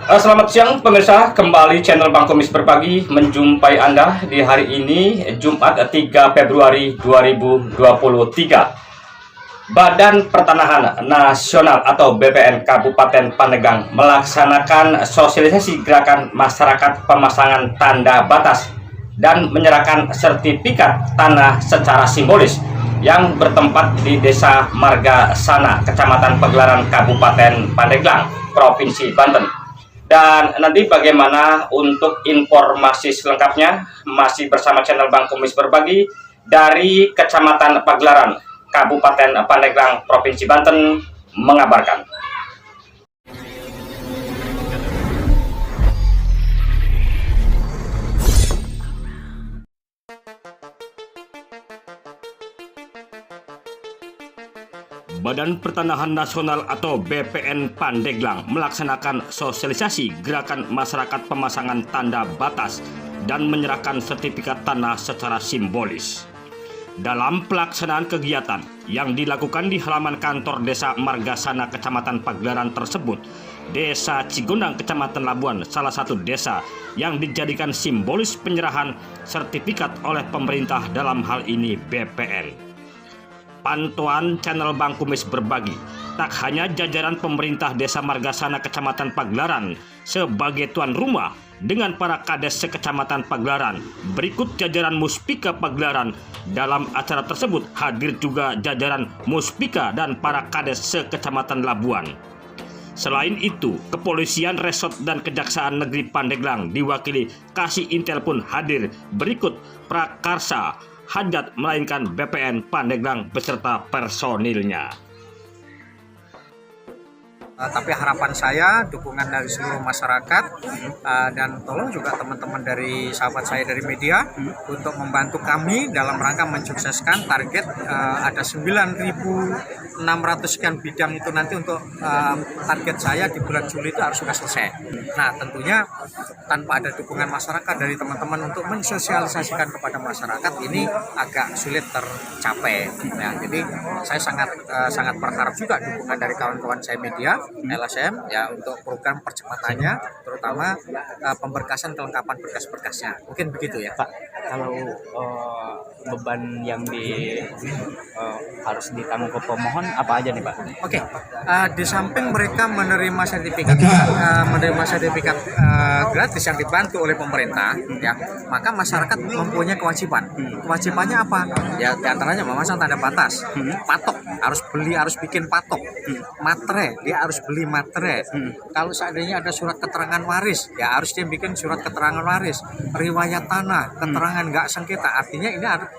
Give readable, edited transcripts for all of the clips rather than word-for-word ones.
Selamat siang pemirsa, kembali channel Bang Komis Berbagi menjumpai Anda di hari ini Jumat 3 Februari 2023. Badan Pertanahan Nasional atau BPN Kabupaten Pandeglang melaksanakan sosialisasi gerakan masyarakat pemasangan tanda batas dan menyerahkan sertifikat tanah secara simbolis yang bertempat di Desa Margasana, Kecamatan Pagelaran, Kabupaten Pandeglang, Provinsi Banten. Dan nanti bagaimana untuk informasi selengkapnya masih bersama channel Bang Komis Berbagi dari Kecamatan Pagelaran, Kabupaten Pandeglang, Provinsi Banten mengabarkan. Badan Pertanahan Nasional atau BPN Pandeglang melaksanakan sosialisasi gerakan masyarakat pemasangan tanda batas dan menyerahkan sertifikat tanah secara simbolis. Dalam pelaksanaan kegiatan yang dilakukan di halaman kantor Desa Margasana, Kecamatan Pagelaran tersebut, Desa Cigondang, Kecamatan Labuan, salah satu desa yang dijadikan simbolis penyerahan sertifikat oleh pemerintah, dalam hal ini BPN. Pantauan channel Bang Komis Berbagi, tak hanya jajaran pemerintah Desa Margasana Kecamatan Pagelaran sebagai tuan rumah dengan para kades sekecamatan Pagelaran, berikut jajaran Muspika Pagelaran. Dalam acara tersebut hadir juga jajaran Muspika dan para kades sekecamatan Labuan. Selain itu, Kepolisian Resort dan Kejaksaan Negeri Pandeglang diwakili Kasih Intel pun hadir, berikut Prakarsa Hajat melainkan BPN Pandeglang beserta personilnya. Tapi harapan saya dukungan dari seluruh masyarakat dan tolong juga teman-teman dari sahabat saya dari media untuk membantu kami dalam rangka mensukseskan target ada 9.600 sekian bidang itu nanti untuk target saya di bulan Juli itu harus sudah selesai. Nah tentunya tanpa ada dukungan masyarakat dari teman-teman untuk mensosialisasikan kepada masyarakat ini agak sulit tercapai. Nah, jadi saya sangat berharap juga dukungan dari kawan-kawan saya media LSM ya untuk program percepatannya, terutama pemberkasan kelengkapan berkas-berkasnya. Mungkin begitu ya Pak. Kalau beban yang harus ditanggung ke pemohon apa aja nih Pak? Oke, di samping mereka menerima sertifikat gratis yang dibantu oleh pemerintah, ya, maka masyarakat mempunyai kewajiban. Kewajibannya apa? Ya, diantaranya memasang tanda batas, patok, harus bikin patok, materai, dia harus beli materai. Kalau seandainya ada surat keterangan waris, ya harus dia bikin surat keterangan waris, riwayat tanah, keterangan nggak sengketa. Artinya ini ada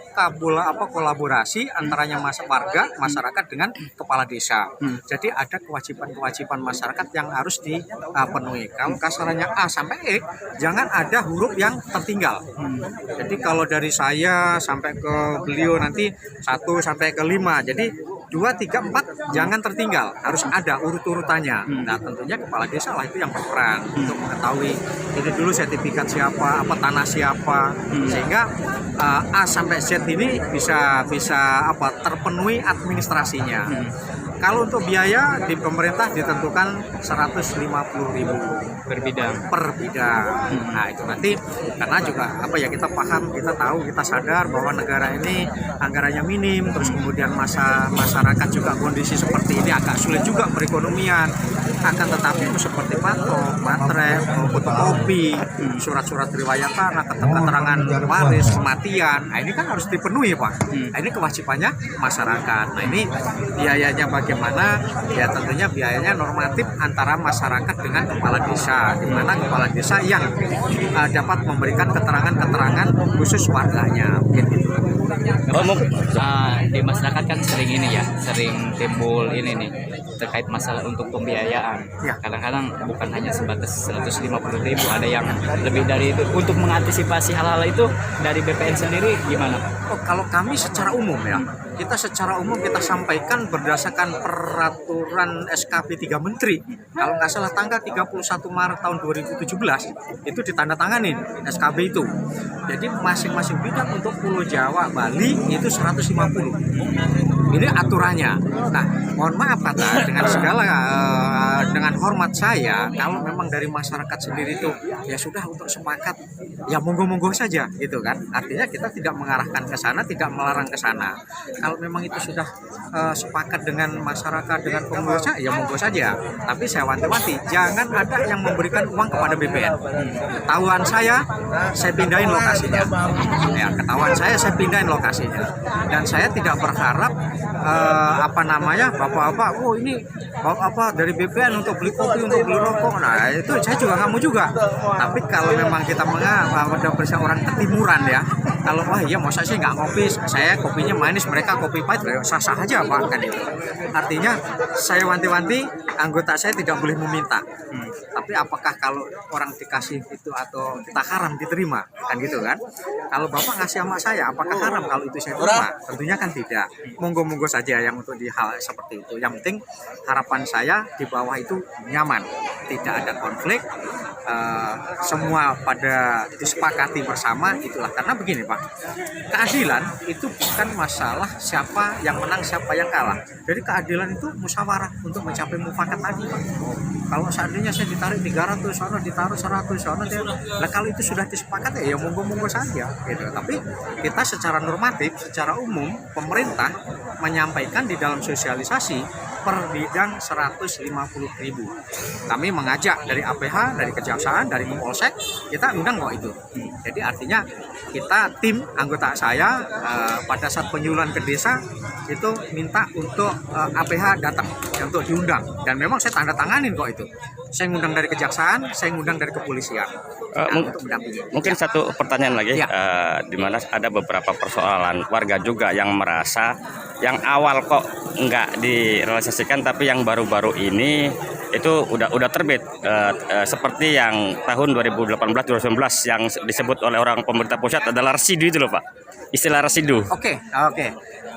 kolaborasi antaranya warga masyarakat dengan kepala desa. Jadi ada kewajiban masyarakat yang harus dipenuhi. Kalau kasarannya A sampai E, jangan ada huruf yang tertinggal. Jadi kalau dari saya sampai ke beliau nanti 1 sampai ke 5. Jadi 2, 3, 4 jangan tertinggal, harus ada urut-urutannya. Nah tentunya kepala desa lah itu yang berperan untuk mengetahui ini dulu sertifikat siapa, apa tanah siapa, sehingga A sampai Z ini bisa terpenuhi administrasinya. Kalau untuk biaya di pemerintah ditentukan 150.000 Per bidang. Nah itu nanti karena juga kita paham, kita tahu, kita sadar bahwa negara ini anggarannya minim, terus kemudian masyarakat juga kondisi seperti ini agak sulit juga perekonomian. Akan tetapi seperti patok, materai, fotokopi, surat-surat riwayat tanah, keterangan waris, kematian, nah ini kan harus dipenuhi Pak. Nah, ini kewajibannya masyarakat. Nah ini biayanya bagaimana? Ya tentunya biayanya normatif antara masyarakat dengan kepala desa, di mana kepala desa yang dapat memberikan keterangan-keterangan khusus warganya. Gitu. Di masyarakat kan sering timbul ini nih terkait masalah untuk pembiayaan. Ya. Kadang-kadang bukan hanya sebatas 150.000, ada yang lebih dari itu. Untuk mengantisipasi hal-hal itu dari BPN sendiri gimana Pak? Kalau kami secara umum kita sampaikan berdasarkan peraturan SKP 3 Menteri. Kalau nggak salah tanggal 31 Maret tahun 2017 itu ditandatanganin SKB itu. Jadi masing-masing bidang untuk Pulau Jawa, Bali itu 150. Ini aturannya. Nah, mohon maaf Pak, dengan segala dengan hormat saya, kalau memang dari masyarakat sendiri itu ya sudah untuk sepakat, ya monggo-monggo saja gitu kan. Artinya kita tidak mengarahkan ke sana, tidak melarang ke sana. Kalau memang itu sudah sepakat dengan masyarakat, dengan pengusaha, ya monggo saja. Tapi saya wanti-wanti, jangan ada yang memberikan uang kepada BPN. Ketahuan saya pindahin lokasinya. Ya, ketahuan saya pindahin lokasinya. Dan saya tidak berharap bapak-bapak, oh ini apa dari BPN untuk beli kopi, untuk beli rokok. Nah itu saya juga nggak mau juga. Tapi kalau memang kita ada bersama orang ketimuran ya, kalau wah iya masa sih nggak ngopi, saya kopinya manis, mereka kopi pahit, sah-sah aja Pak kan itu. Artinya saya wanti-wanti anggota saya tidak boleh meminta. Tapi apakah kalau orang dikasih itu atau kita haram diterima kan gitu kan? Kalau bapak ngasih sama saya, apakah haram kalau itu saya terima? Tentunya kan tidak. Monggo-monggo saja yang untuk di hal seperti itu. Yang penting harapan saya di bawah itu nyaman, tidak ada konflik, semua pada disepakati bersama, itulah. Karena begini Pak, keadilan itu bukan masalah siapa yang menang siapa yang kalah. Jadi keadilan itu musyawarah untuk mencapai mufakat tadi Pak. Kalau seandainya saya ditarik 300 sono, ditaruh 100 sono, nah kalau itu sudah disepakati ya monggo-monggo saja gitu. Tapi kita secara normatif, secara umum pemerintah menyampaikan di dalam sosialisasi per bidang 150.000. Kami mengajak dari APH, dari Kejaksaan, dari Polsek, kita undang kok itu. Jadi artinya kita tim anggota saya pada saat penyuluhan ke desa itu minta untuk APH datang untuk diundang, dan memang saya tanda tanganin kok itu. Saya ngundang dari Kejaksaan, saya ngundang dari Kepolisian untuk mendampingi. Mungkin satu pertanyaan lagi, Ya. Di mana ada beberapa persoalan warga juga yang merasa yang awal kok nggak direalisasikan, tapi yang baru-baru ini itu udah terbit, seperti yang tahun 2018-2019 yang disebut oleh orang pemerintah pusat adalah residu itu loh Pak, istilah residu. Oke.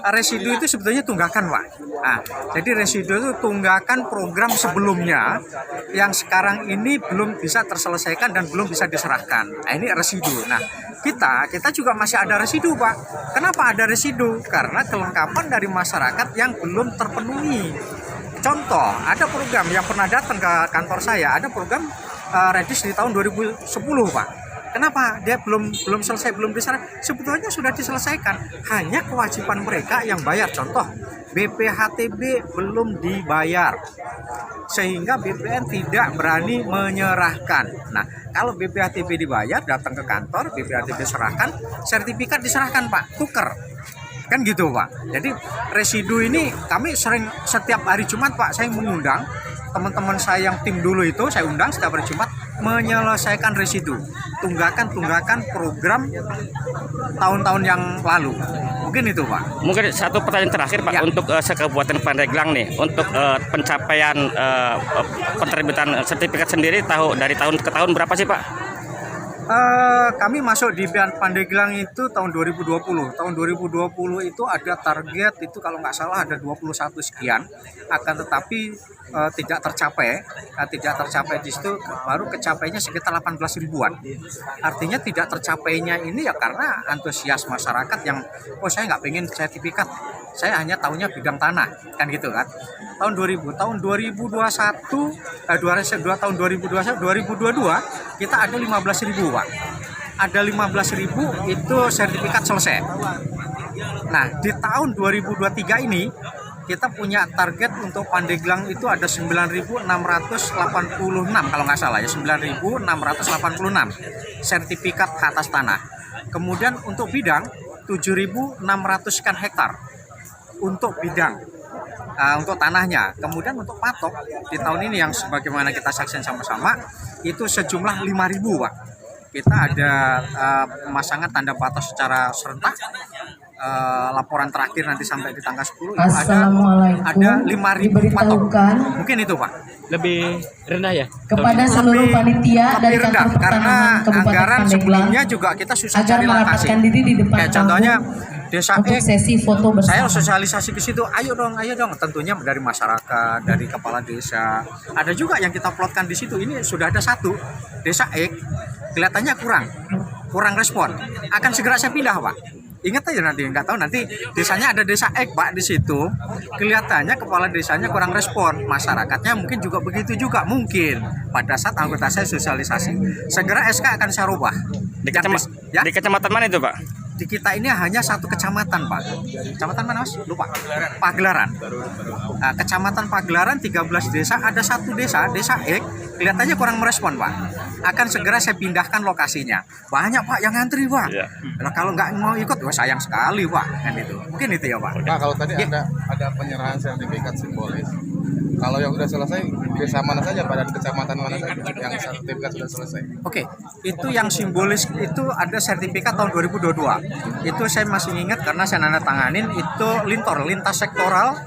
Residu itu sebetulnya tunggakan Pak. Nah, jadi residu itu tunggakan program sebelumnya yang sekarang ini belum bisa terselesaikan dan belum bisa diserahkan. Nah, ini residu. Nah, kita juga masih ada residu Pak. Kenapa ada residu? Karena kelengkapan dari masyarakat yang belum terpenuhi. Contoh, ada program yang pernah datang ke kantor saya, ada program Redis di tahun 2010 Pak. Kenapa dia belum selesai, belum diserahkan? Sebetulnya sudah diselesaikan, hanya kewajiban mereka yang bayar. Contoh, BPHTB belum dibayar, sehingga BPN tidak berani menyerahkan. Nah, kalau BPHTB dibayar, datang ke kantor, BPHTB serahkan, sertifikat diserahkan Pak, tuker. Kan gitu Pak. Jadi residu ini kami sering setiap hari Jumat Pak, saya mengundang teman-teman saya yang tim dulu itu, saya undang setiap hari Jumat menyelesaikan residu tunggakan program tahun-tahun yang lalu. Mungkin itu Pak. Mungkin satu pertanyaan terakhir Pak, Ya. untuk Kabupaten Pandeglang nih, untuk pencapaian penerbitan sertifikat sendiri dari tahun ke tahun berapa sih Pak? Kami masuk di Pandeglang itu tahun 2020. Tahun 2020 itu ada target itu kalau nggak salah ada 21 sekian, akan tetapi tidak tercapai. Tidak tercapai di situ, baru kecapainya sekitar 18 ribuan. Artinya tidak tercapainya ini ya karena antusias masyarakat yang saya nggak pengen sertifikat, saya hanya tahunya bidang tanah, kan gitu kan. Tahun 2021, tahun 2022 kita ada 15.000 Pak. Ada 15.000 itu sertifikat selesai. Nah, di tahun 2023 ini kita punya target untuk Pandeglang itu ada 9.686 kalau nggak salah ya, 9.686 sertifikat atas tanah. Kemudian untuk bidang 7.600 sekian hektar untuk bidang. Untuk tanahnya. Kemudian untuk patok di tahun ini yang sebagaimana kita saksikan sama-sama itu sejumlah 5.000 Pak. Kita ada pemasangan tanda batas secara serentak. Laporan terakhir nanti sampai di tanggal 10 itu ada 5.000 patok. Mungkin itu Pak. Lebih rendah ya? Kepada seluruh panitia dari Lebih rendah kantor karena pertanahan Kabupaten anggaran Pandeglang sebelumnya juga kita susah agar cari lokasi. merapatkan diri di depan Kayak contohnya Desa untuk X, sesi foto saya bersama. sosialisasi ke situ, ayo dong, tentunya dari masyarakat, dari kepala desa. Ada juga yang kita plotkan di situ. Ini sudah ada satu Desa X, kelihatannya kurang respon. Akan segera saya pindah Pak. Ingat aja nanti, nggak tahu nanti desanya ada desa X Pak di situ, kelihatannya kepala desanya kurang respon, masyarakatnya mungkin juga begitu juga mungkin. Pada saat anggota saya sosialisasi, segera SK akan saya rubah. Ya? Di kecamatan mana itu Pak? Di kita ini hanya satu kecamatan Pak. Kecamatan mana Mas? Lupa. Pagelaran. Nah, kecamatan Pagelaran 13 desa, ada satu desa X, kelihatannya kurang merespon Pak. Akan segera saya pindahkan lokasinya. Banyak Pak yang ngantri Pak. Iya. Nah, kalau nggak mau ikut, wah sayang sekali Pak. Kan itu. Mungkin itu ya Pak. Pak, kalau tadi Ya. ada penyerahan sertifikat simbolis. Kalau yang sudah selesai, desa mana saja pada kecamatan mana saja yang sertifikat sudah selesai? Oke, itu yang simbolis itu ada sertifikat tahun 2022. Itu saya masih ingat karena saya nandatanganin itu lintas sektoral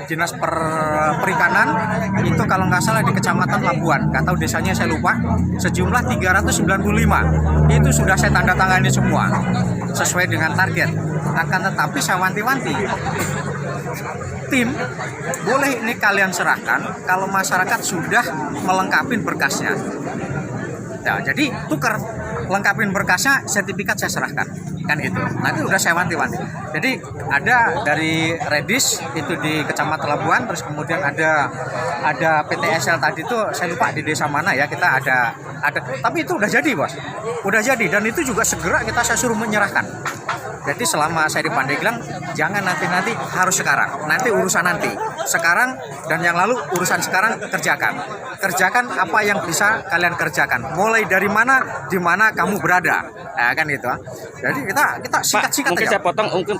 Dinas Perikanan itu kalau nggak salah di Kecamatan Labuan, nggak tahu desanya saya lupa, sejumlah 395 itu sudah saya tanda tangani semua sesuai dengan target. Akan tetapi saya wanti-wanti tim boleh ini kalian serahkan kalau masyarakat sudah melengkapi berkasnya. Ya, jadi tukar lengkapin berkasnya, sertifikat saya serahkan, kan gitu. Nanti udah saya wanti-wanti. Jadi ada dari Redis itu di Kecamatan Labuan, terus kemudian ada PTSL tadi itu saya lupa di desa mana ya, kita ada. Tapi itu udah jadi Bos, udah jadi dan itu juga segera saya suruh menyerahkan. Jadi selama saya di Pandeglang, jangan nanti harus sekarang. Nanti urusan nanti. Sekarang dan yang lalu urusan sekarang kerjakan. Kerjakan apa yang bisa kalian kerjakan. Mulai dari mana, di mana kamu berada. Ya, kan gitu. Jadi kita sikat-sikat mungkin aja. saya potong mungkin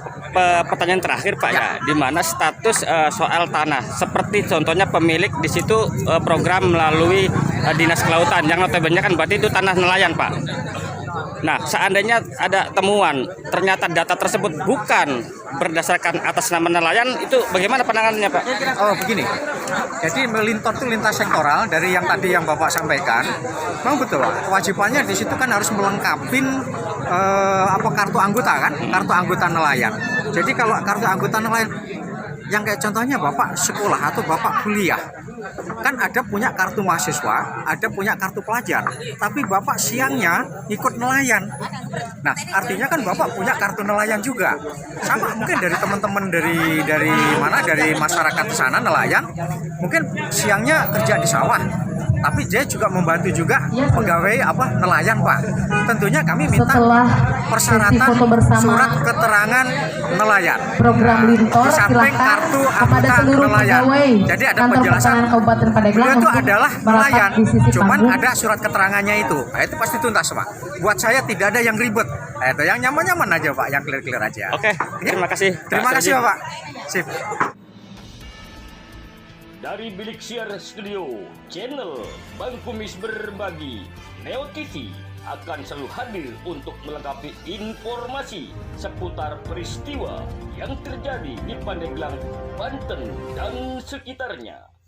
pertanyaan terakhir Pak ya. Di mana status soal tanah? Seperti contohnya pemilik di situ program melalui Dinas Kelautan yang notabene kan berarti itu tanah nelayan Pak. Nah, seandainya ada temuan ternyata data tersebut bukan berdasarkan atas nama nelayan, itu bagaimana penanganannya Pak? Oh begini, jadi melintor itu lintas sektoral dari yang tadi yang Bapak sampaikan. Memang betul, kewajibannya di situ kan harus melengkapi kartu anggota kan, kartu anggota nelayan. Jadi kalau kartu anggota nelayan yang kayak contohnya Bapak sekolah atau Bapak kuliah, kan ada punya kartu mahasiswa, ada punya kartu pelajar, tapi Bapak siangnya ikut nelayan. Nah, artinya kan Bapak punya kartu nelayan juga. Sama mungkin dari teman-teman dari masyarakat di sana nelayan, mungkin siangnya kerja di sawah, tapi dia juga membantu juga pegawai nelayan Pak. Tentunya kami minta Setelah persyaratan sesi foto bersama surat keterangan nelayan. program Lintor, Di samping silakan kartu kepada anggota seluruh nelayan. pegawai Jadi ada Kantor penjelasan Pertanahan Kabupaten Pandeglang beliau itu untuk adalah merapat nelayan, di sisi cuman panggung. ada surat keterangannya itu. Nah, itu pasti tuntas Pak. Buat saya tidak ada yang ribet. Nah, itu yang nyaman-nyaman aja Pak, yang clear-clear aja. Oke, terima kasih. Terima kasih Bapak. Sip. Dari Bilik Siar Studio, channel Bang Kumis Berbagi, Neo TV akan selalu hadir untuk melengkapi informasi seputar peristiwa yang terjadi di Pandeglang, Banten, dan sekitarnya.